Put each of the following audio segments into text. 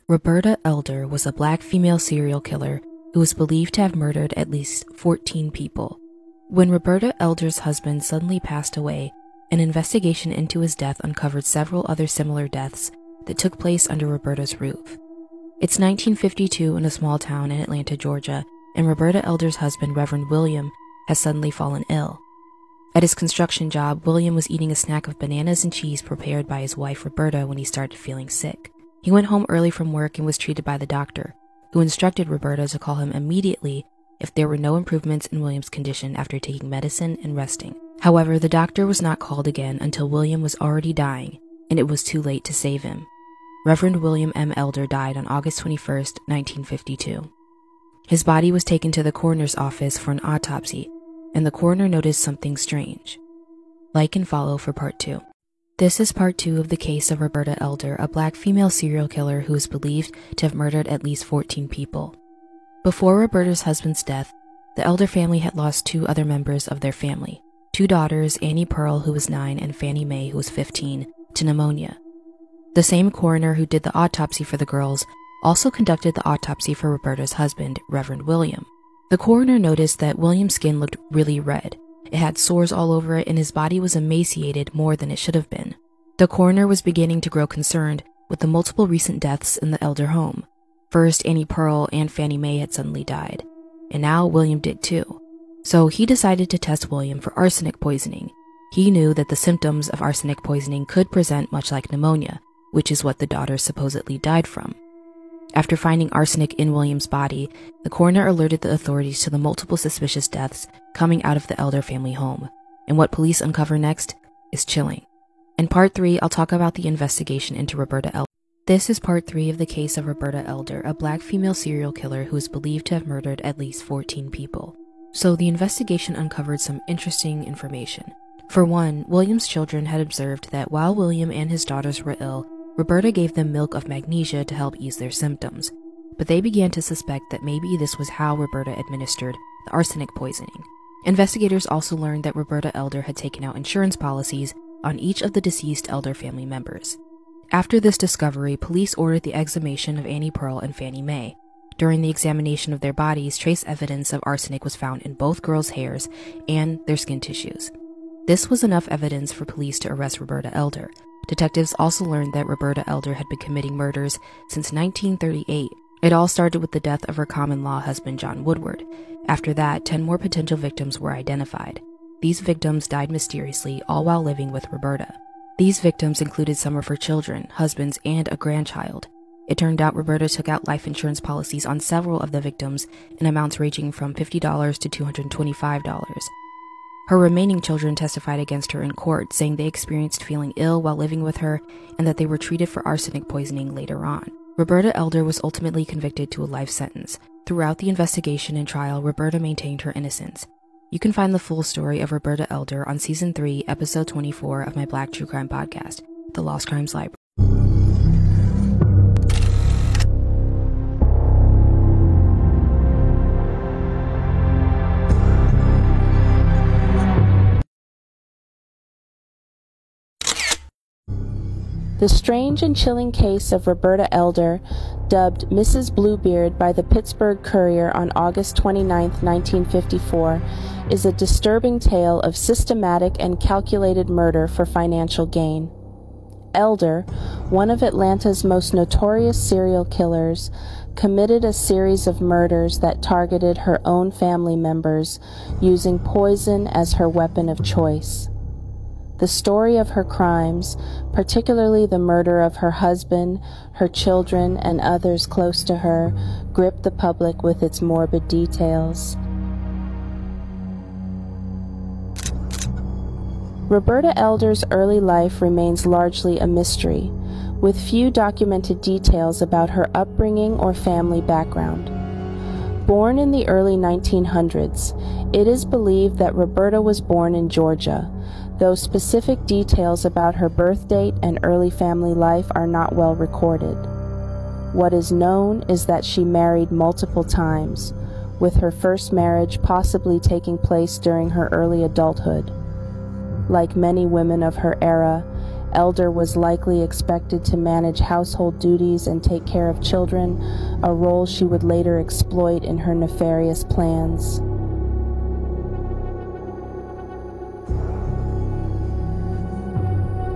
Roberta Elder was a black female serial killer who was believed to have murdered at least 14 people. When Roberta Elder's husband suddenly passed away, an investigation into his death uncovered several other similar deaths that took place under Roberta's roof. It's 1952 in a small town in Atlanta, Georgia, and Roberta Elder's husband, Reverend William, has suddenly fallen ill. At his construction job, William was eating a snack of bananas and cheese prepared by his wife, Roberta, when he started feeling sick. He went home early from work and was treated by the doctor, who instructed Roberta to call him immediately if there were no improvements in William's condition after taking medicine and resting. However, the doctor was not called again until William was already dying, and it was too late to save him. Reverend William M. Elder died on August 21, 1952. His body was taken to the coroner's office for an autopsy, and the coroner noticed something strange. Like and follow for part 2. This is part 2 of the case of Roberta Elder, a black female serial killer who is believed to have murdered at least 14 people. Before Roberta's husband's death, the Elder family had lost 2 other members of their family, 2 daughters, Annie Pearl, who was 9, and Fannie Mae, who was 15, to pneumonia. The same coroner who did the autopsy for the girls also conducted the autopsy for Roberta's husband, Reverend William. The coroner noticed that William's skin looked really red. It had sores all over it, and his body was emaciated more than it should have been. The coroner was beginning to grow concerned with the multiple recent deaths in the Elder home. First, Annie Pearl and Fannie Mae had suddenly died, and now William did too. So he decided to test William for arsenic poisoning. He knew that the symptoms of arsenic poisoning could present much like pneumonia, which is what the daughters supposedly died from. After finding arsenic in William's body, the coroner alerted the authorities to the multiple suspicious deaths coming out of the Elder family home, and what police uncover next is chilling. In part 3, I'll talk about the investigation into Roberta Elder. This is part 3 of the case of Roberta Elder, a black female serial killer who is believed to have murdered at least 14 people. So the investigation uncovered some interesting information. For one, William's children had observed that while William and his daughters were ill, Roberta gave them milk of magnesia to help ease their symptoms, but they began to suspect that maybe this was how Roberta administered the arsenic poisoning. Investigators also learned that Roberta Elder had taken out insurance policies on each of the deceased Elder family members. After this discovery, police ordered the exhumation of Annie Pearl and Fannie Mae. During the examination of their bodies, trace evidence of arsenic was found in both girls' hairs and their skin tissues. This was enough evidence for police to arrest Roberta Elder. Detectives also learned that Roberta Elder had been committing murders since 1938. It all started with the death of her common-law husband, John Woodward. After that, 10 more potential victims were identified. These victims died mysteriously, all while living with Roberta. These victims included some of her children, husbands, and a grandchild. It turned out Roberta took out life insurance policies on several of the victims in amounts ranging from $50 to $225. Her remaining children testified against her in court, saying they experienced feeling ill while living with her and that they were treated for arsenic poisoning later on. Roberta Elder was ultimately convicted to a life sentence. Throughout the investigation and trial, Roberta maintained her innocence. You can find the full story of Roberta Elder on Season 3, Episode 24 of my Black True Crime podcast, The Lost Crimes Library. The strange and chilling case of Roberta Elder, dubbed Mrs. Bluebeard by the Pittsburgh Courier on August 29, 1954, is a disturbing tale of systematic and calculated murder for financial gain. Elder, one of Atlanta's most notorious serial killers, committed a series of murders that targeted her own family members, using poison as her weapon of choice. The story of her crimes, particularly the murder of her husband, her children, and others close to her, gripped the public with its morbid details. Roberta Elder's early life remains largely a mystery, with few documented details about her upbringing or family background. Born in the early 1900s, it is believed that Roberta was born in Georgia, though specific details about her birth date and early family life are not well recorded. What is known is that she married multiple times, with her first marriage possibly taking place during her early adulthood. Like many women of her era, Elder was likely expected to manage household duties and take care of children, a role she would later exploit in her nefarious plans.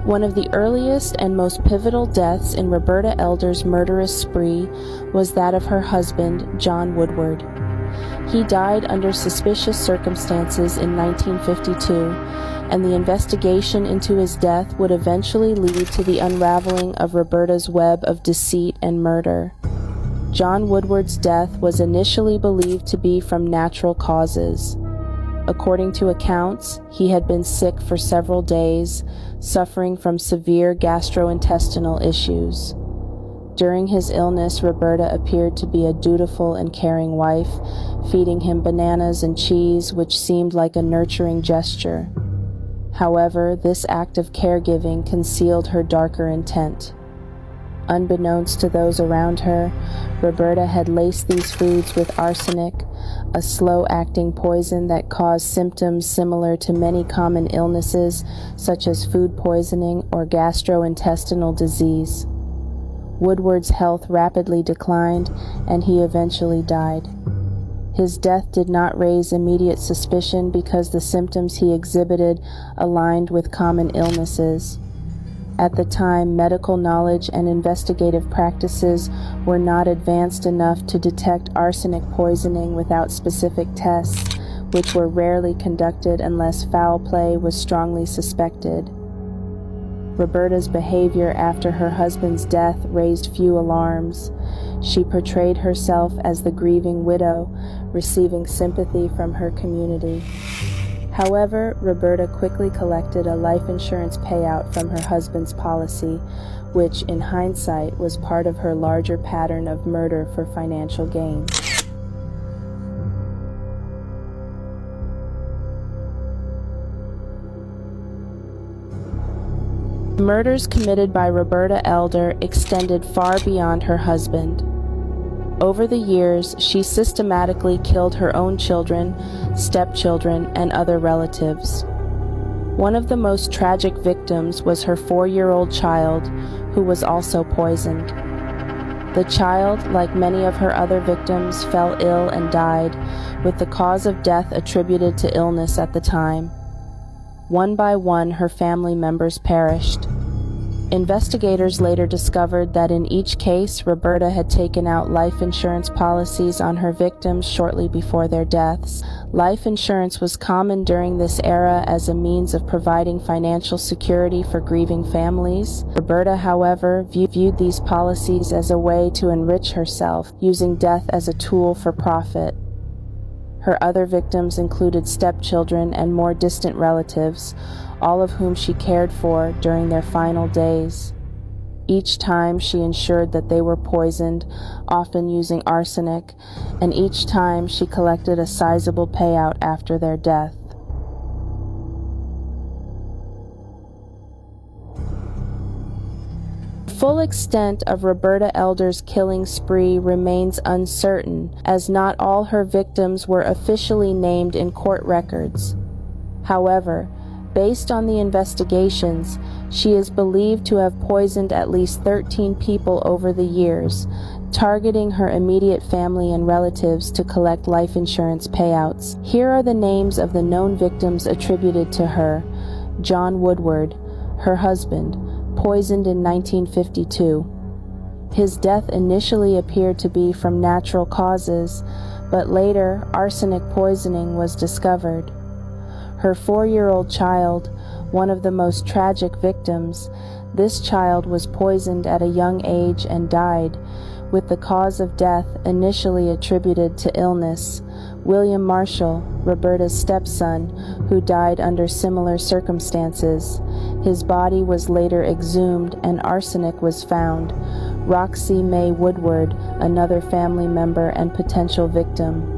One of the earliest and most pivotal deaths in Roberta Elder's murderous spree was that of her husband, John Woodward. He died under suspicious circumstances in 1952, and the investigation into his death would eventually lead to the unraveling of Roberta's web of deceit and murder. John Woodward's death was initially believed to be from natural causes. According to accounts, he had been sick for several days, suffering from severe gastrointestinal issues. During his illness, Roberta appeared to be a dutiful and caring wife, feeding him bananas and cheese, which seemed like a nurturing gesture. However, this act of caregiving concealed her darker intent. Unbeknownst to those around her, Roberta had laced these foods with arsenic, a slow-acting poison that caused symptoms similar to many common illnesses, such as food poisoning or gastrointestinal disease. Woodward's health rapidly declined, and he eventually died. His death did not raise immediate suspicion because the symptoms he exhibited aligned with common illnesses. At the time, medical knowledge and investigative practices were not advanced enough to detect arsenic poisoning without specific tests, which were rarely conducted unless foul play was strongly suspected. Roberta's behavior after her husband's death raised few alarms. She portrayed herself as the grieving widow, receiving sympathy from her community. However, Roberta quickly collected a life insurance payout from her husband's policy, which, in hindsight, was part of her larger pattern of murder for financial gain. The murders committed by Roberta Elder extended far beyond her husband. Over the years, she systematically killed her own children, stepchildren, and other relatives. One of the most tragic victims was her 4-year-old child, who was also poisoned. The child, like many of her other victims, fell ill and died, with the cause of death attributed to illness at the time. One by one, her family members perished. Investigators later discovered that in each case, Roberta had taken out life insurance policies on her victims shortly before their deaths. Life insurance was common during this era as a means of providing financial security for grieving families. Roberta, however, viewed these policies as a way to enrich herself, using death as a tool for profit. Her other victims included stepchildren and more distant relatives, all of whom she cared for during their final days. Each time she ensured that they were poisoned, often using arsenic, and each time she collected a sizable payout after their death. The full extent of Roberta Elder's killing spree remains uncertain, as not all her victims were officially named in court records. However, based on the investigations, she is believed to have poisoned at least 13 people over the years, targeting her immediate family and relatives to collect life insurance payouts. Here are the names of the known victims attributed to her. John Woodward, her husband, poisoned in 1952. His death initially appeared to be from natural causes, but later arsenic poisoning was discovered. Her 4-year-old child, one of the most tragic victims, this child was poisoned at a young age and died, with the cause of death initially attributed to illness. William Marshall, Roberta's stepson, who died under similar circumstances. His body was later exhumed and arsenic was found. Roxy May Woodward, another family member and potential victim.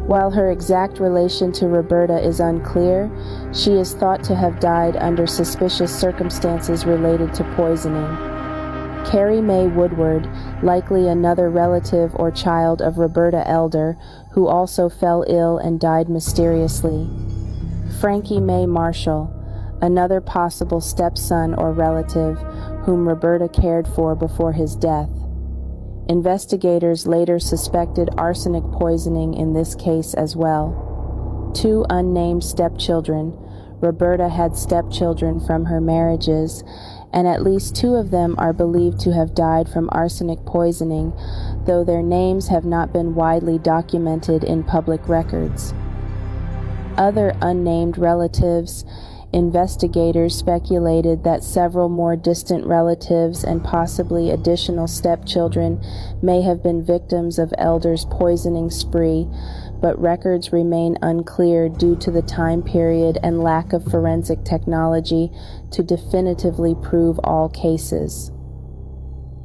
While her exact relation to Roberta is unclear, she is thought to have died under suspicious circumstances related to poisoning. Carrie Mae Woodward, likely another relative or child of Roberta Elder, who also fell ill and died mysteriously. Frankie Mae Marshall, another possible stepson or relative whom Roberta cared for before his death. Investigators later suspected arsenic poisoning in this case as well. 2 unnamed stepchildren. Roberta had stepchildren from her marriages, and at least 2 of them are believed to have died from arsenic poisoning, though their names have not been widely documented in public records. Other unnamed relatives. Investigators speculated that several more distant relatives and possibly additional stepchildren may have been victims of Elder's poisoning spree, but records remain unclear due to the time period and lack of forensic technology to definitively prove all cases.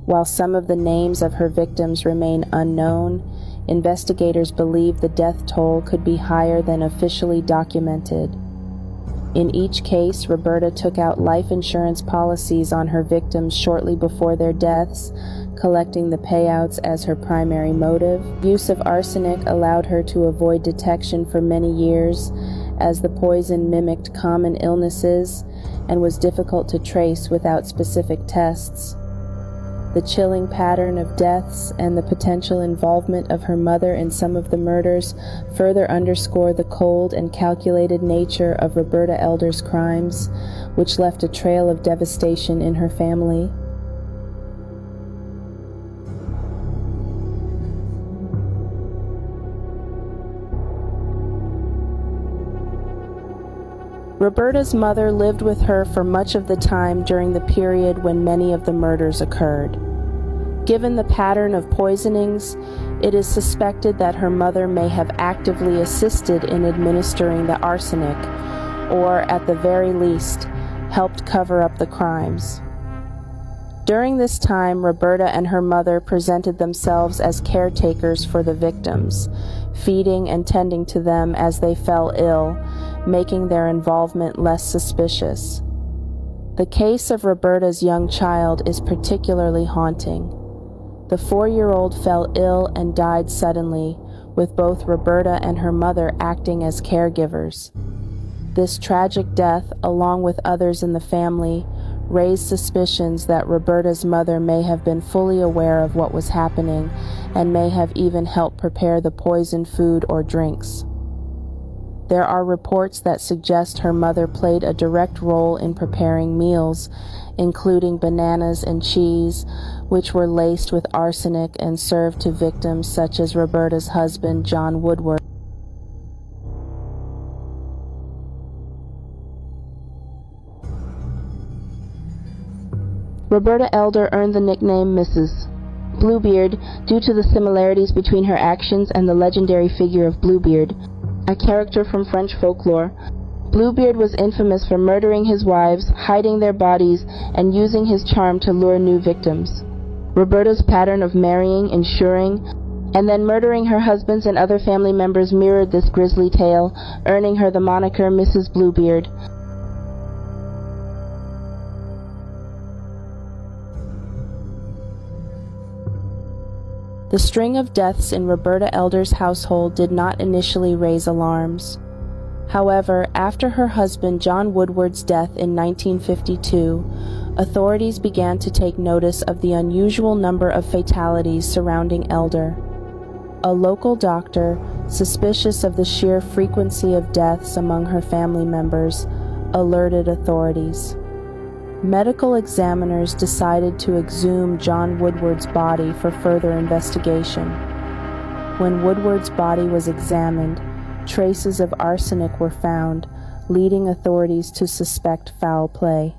While some of the names of her victims remain unknown, investigators believe the death toll could be higher than officially documented. In each case, Roberta took out life insurance policies on her victims shortly before their deaths, collecting the payouts as her primary motive. Use of arsenic allowed her to avoid detection for many years, as the poison mimicked common illnesses and was difficult to trace without specific tests. The chilling pattern of deaths and the potential involvement of her mother in some of the murders further underscore the cold and calculated nature of Roberta Elder's crimes, which left a trail of devastation in her family. Roberta's mother lived with her for much of the time during the period when many of the murders occurred. Given the pattern of poisonings, it is suspected that her mother may have actively assisted in administering the arsenic, or at the very least, helped cover up the crimes. During this time, Roberta and her mother presented themselves as caretakers for the victims, feeding and tending to them as they fell ill, making their involvement less suspicious. The case of Roberta's young child is particularly haunting. The 4-year-old fell ill and died suddenly, with both Roberta and her mother acting as caregivers. This tragic death, along with others in the family, raised suspicions that Roberta's mother may have been fully aware of what was happening and may have even helped prepare the poisoned food or drinks. There are reports that suggest her mother played a direct role in preparing meals, including bananas and cheese, which were laced with arsenic and served to victims such as Roberta's husband, John Woodward. Roberta Elder earned the nickname Mrs. Bluebeard due to the similarities between her actions and the legendary figure of Bluebeard, a character from French folklore. Bluebeard was infamous for murdering his wives, hiding their bodies, and using his charm to lure new victims. Roberta's pattern of marrying, ensuring, and then murdering her husbands and other family members mirrored this grisly tale, earning her the moniker Mrs. Bluebeard. The string of deaths in Roberta Elder's household did not initially raise alarms. However, after her husband John Woodward's death in 1952, authorities began to take notice of the unusual number of fatalities surrounding Elder. A local doctor, suspicious of the sheer frequency of deaths among her family members, alerted authorities. Medical examiners decided to exhume John Woodward's body for further investigation. When Woodward's body was examined, traces of arsenic were found, leading authorities to suspect foul play.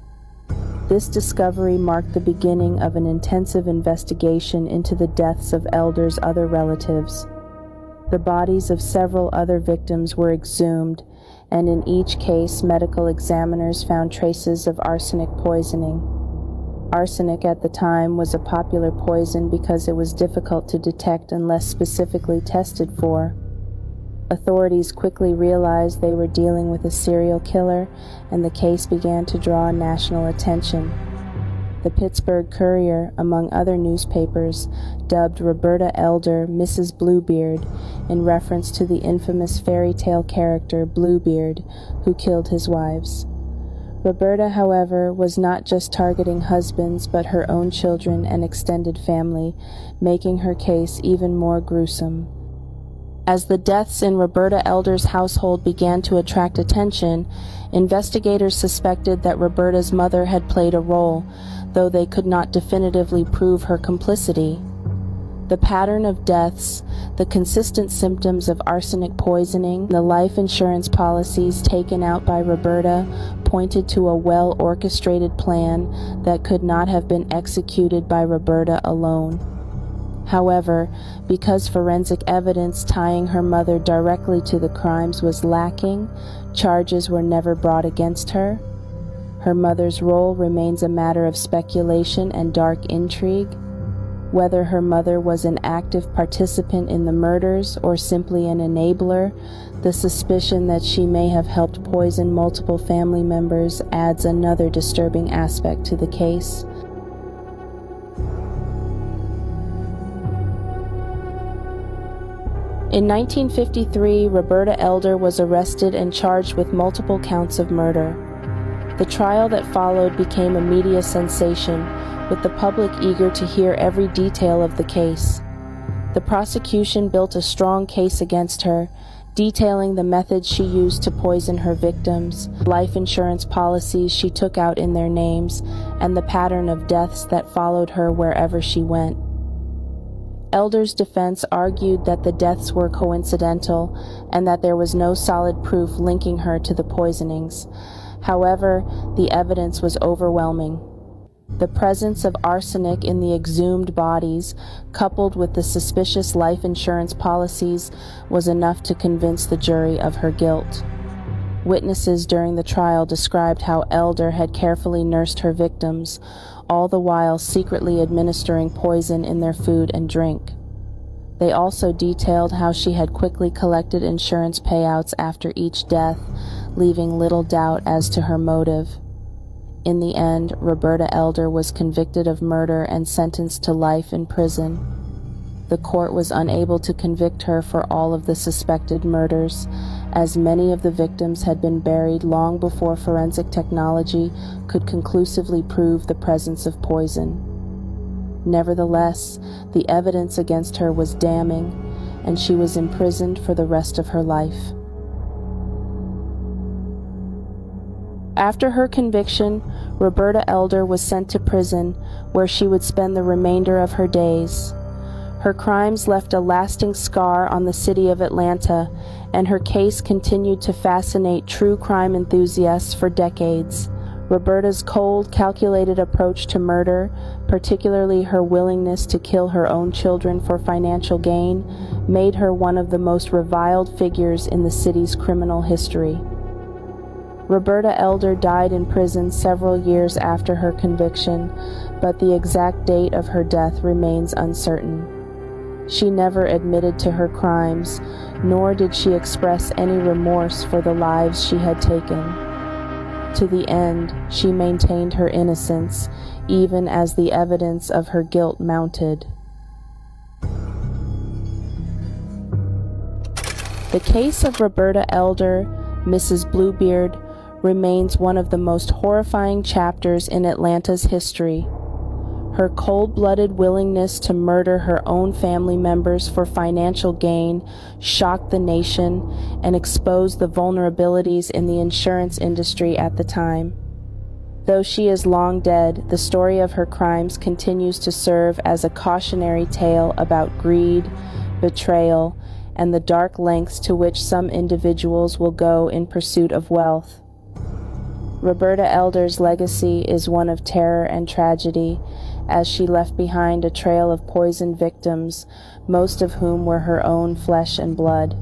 This discovery marked the beginning of an intensive investigation into the deaths of Elder's other relatives. The bodies of several other victims were exhumed, and in each case medical examiners found traces of arsenic poisoning. Arsenic at the time was a popular poison because it was difficult to detect unless specifically tested for. Authorities quickly realized they were dealing with a serial killer, and the case began to draw national attention. The Pittsburgh Courier, among other newspapers, dubbed Roberta Elder Mrs. Bluebeard in reference to the infamous fairy tale character Bluebeard, who killed his wives. Roberta, however, was not just targeting husbands but her own children and extended family, making her case even more gruesome. As the deaths in Roberta Elder's household began to attract attention, investigators suspected that Roberta's mother had played a role, though they could not definitively prove her complicity. The pattern of deaths, the consistent symptoms of arsenic poisoning, the life insurance policies taken out by Roberta pointed to a well-orchestrated plan that could not have been executed by Roberta alone. However, because forensic evidence tying her mother directly to the crimes was lacking, charges were never brought against her. Her mother's role remains a matter of speculation and dark intrigue. Whether her mother was an active participant in the murders or simply an enabler, the suspicion that she may have helped poison multiple family members adds another disturbing aspect to the case. In 1953, Roberta Elder was arrested and charged with multiple counts of murder. The trial that followed became a media sensation, with the public eager to hear every detail of the case. The prosecution built a strong case against her, detailing the methods she used to poison her victims, life insurance policies she took out in their names, and the pattern of deaths that followed her wherever she went. Elder's defense argued that the deaths were coincidental and that there was no solid proof linking her to the poisonings. However, the evidence was overwhelming. The presence of arsenic in the exhumed bodies, coupled with the suspicious life insurance policies, was enough to convince the jury of her guilt. Witnesses during the trial described how Elder had carefully nursed her victims, all the while secretly administering poison in their food and drink. They also detailed how she had quickly collected insurance payouts after each death, leaving little doubt as to her motive. In the end, Roberta Elder was convicted of murder and sentenced to life in prison. The court was unable to convict her for all of the suspected murders, as many of the victims had been buried long before forensic technology could conclusively prove the presence of poison. Nevertheless, the evidence against her was damning, and she was imprisoned for the rest of her life. After her conviction, Roberta Elder was sent to prison, where she would spend the remainder of her days. Her crimes left a lasting scar on the city of Atlanta, and her case continued to fascinate true crime enthusiasts for decades. Roberta's cold, calculated approach to murder, particularly her willingness to kill her own children for financial gain, made her one of the most reviled figures in the city's criminal history. Roberta Elder died in prison several years after her conviction, but the exact date of her death remains uncertain. She never admitted to her crimes, nor did she express any remorse for the lives she had taken. To the end, she maintained her innocence, even as the evidence of her guilt mounted. The case of Roberta Elder, Mrs. Bluebeard, remains one of the most horrifying chapters in Atlanta's history. Her cold-blooded willingness to murder her own family members for financial gain shocked the nation and exposed the vulnerabilities in the insurance industry at the time. Though she is long dead, the story of her crimes continues to serve as a cautionary tale about greed, betrayal, and the dark lengths to which some individuals will go in pursuit of wealth. Roberta Elder's legacy is one of terror and tragedy, as she left behind a trail of poisoned victims, most of whom were her own flesh and blood.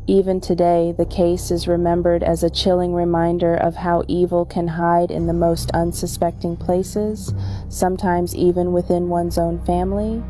Even today, the case is remembered as a chilling reminder of how evil can hide in the most unsuspecting places, sometimes even within one's own family